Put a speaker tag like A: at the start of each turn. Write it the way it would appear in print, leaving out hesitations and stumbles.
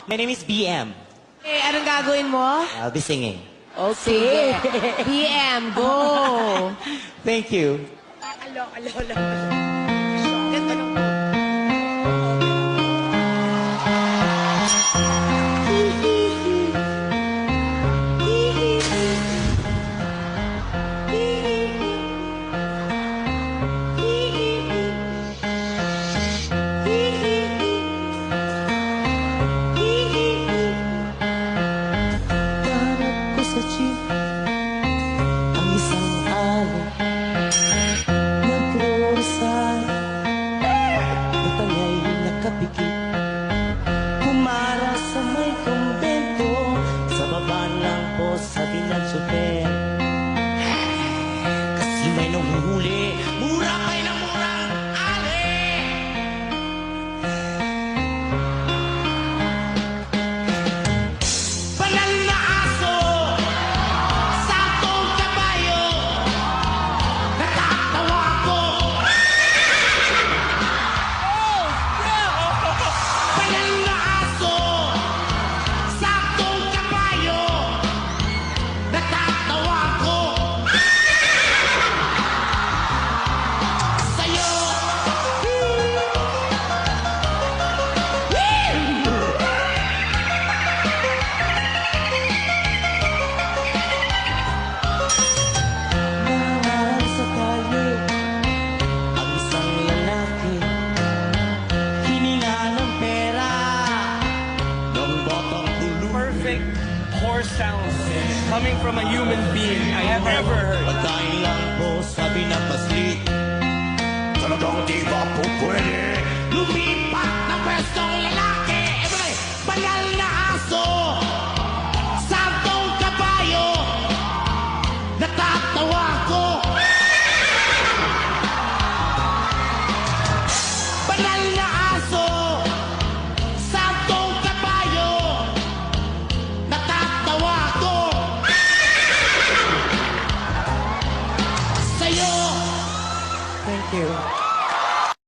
A: My name is BM.
B: Eh, anong gagawin mo?
A: I'll be singing.
B: Okay. PM, go!
A: Thank you.
B: Ganda ng
A: Darap ko sa jeep ang isang araw. Nagro-rosal matangay nakapikit. Kumara sa may kumbento, sa baba lang po sabi ng super. Kasi may nanguhuli, mura kayo ng murang ali. Banal na aso, saktong kabayo, natatawa ko. Banal na aso, saktong kabayo, natatawa ko. Sa'yo. Naharap sa kalye ang isang lalaki, hininga ng pera ng batang tuloy.
C: Perfect horse sounds coming from a human being I have ever heard.
A: Pagkain lang po sabi ng paslit, talagang di ba po pwede lumipat na pwestong lalaki? Everybody, banal na aso,